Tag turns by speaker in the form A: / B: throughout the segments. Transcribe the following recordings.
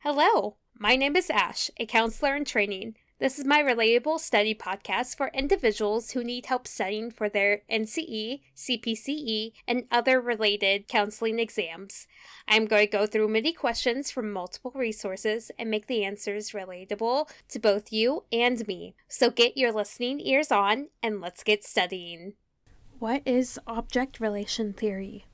A: Hello, my name is Ash, a counselor in training. This is my Relatable study podcast for individuals who need help studying for their NCE, CPCE, and other related counseling exams. I'm going to go through many questions from multiple resources and make the answers relatable to both you and me. So get your listening ears on and let's get studying. What is object relation theory?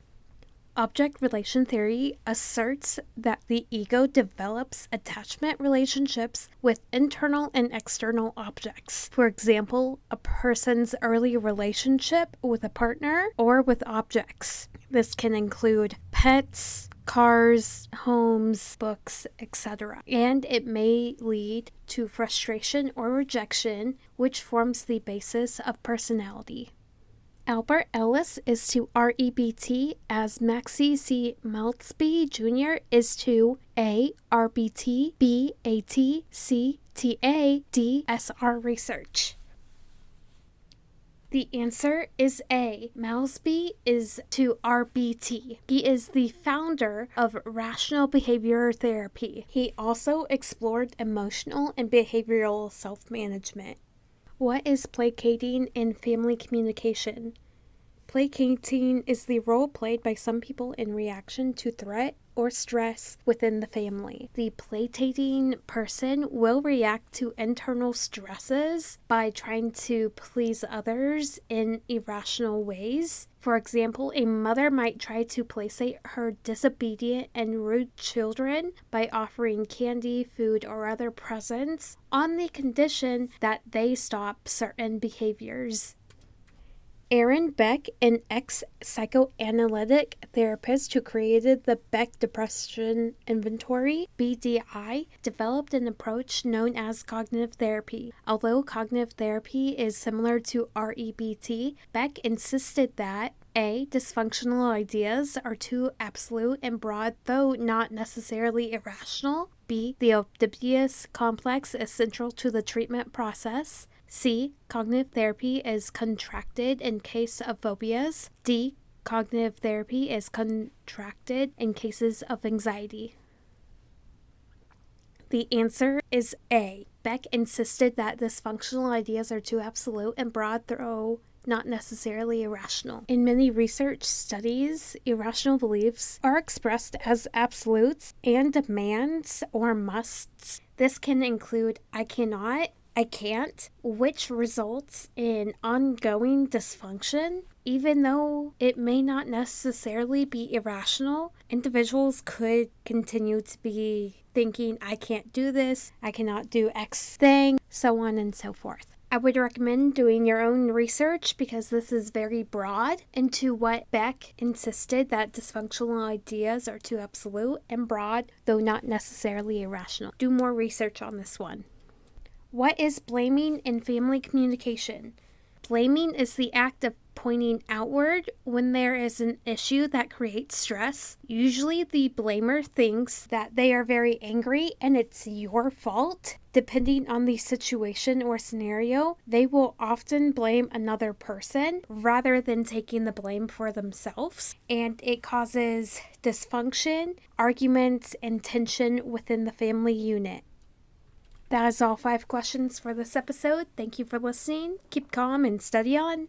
A: Object relation theory asserts that the ego develops attachment relationships with internal and external objects. For example, a person's early relationship with a partner or with objects. This can include pets, cars, homes, books, etc. And it may lead to frustration or rejection, which forms the basis of personality. Albert Ellis is to REBT as Maxie C. Maltzby Jr. is to A. RBT, B. AT, C. TA, D. SR research. The answer is A. Maltzby is to RBT. He is the founder of rational behavior therapy. He also explored emotional and behavioral self-management. What is placating in family communication? Placating is the role played by some people in reaction to threat or stress within the family. The placating person will react to internal stresses by trying to please others in irrational ways. For example, a mother might try to placate her disobedient and rude children by offering candy, food, or other presents on the condition that they stop certain behaviors. Aaron Beck, an ex-psychoanalytic therapist who created the Beck Depression Inventory, BDI, developed an approach known as cognitive therapy. Although cognitive therapy is similar to REBT, Beck insisted that A. Dysfunctional ideas are too absolute and broad, though not necessarily irrational. B. The Oedipus complex is central to the treatment process. C. Cognitive therapy is contracted in case of phobias. D. Cognitive therapy is contracted in cases of anxiety. The answer is A. Beck insisted that dysfunctional ideas are too absolute and broad, though not necessarily irrational. In many research studies, irrational beliefs are expressed as absolutes and demands or musts. This can include I cannot, I can't, which results in ongoing dysfunction. Even though it may not necessarily be irrational, individuals could continue to be thinking, I can't do this, I cannot do X thing, so on and so forth. I would recommend doing your own research because this is very broad into what Beck insisted that dysfunctional ideas are too absolute and broad, though not necessarily irrational. Do more research on this one. What is blaming in family communication? Blaming is the act of pointing outward when there is an issue that creates stress. Usually the blamer thinks that they are very angry and it's your fault. Depending on the situation or scenario, they will often blame another person rather than taking the blame for themselves. And it causes dysfunction, arguments, and tension within the family unit. That is all 5 questions for this episode. Thank you for listening. Keep calm and study on.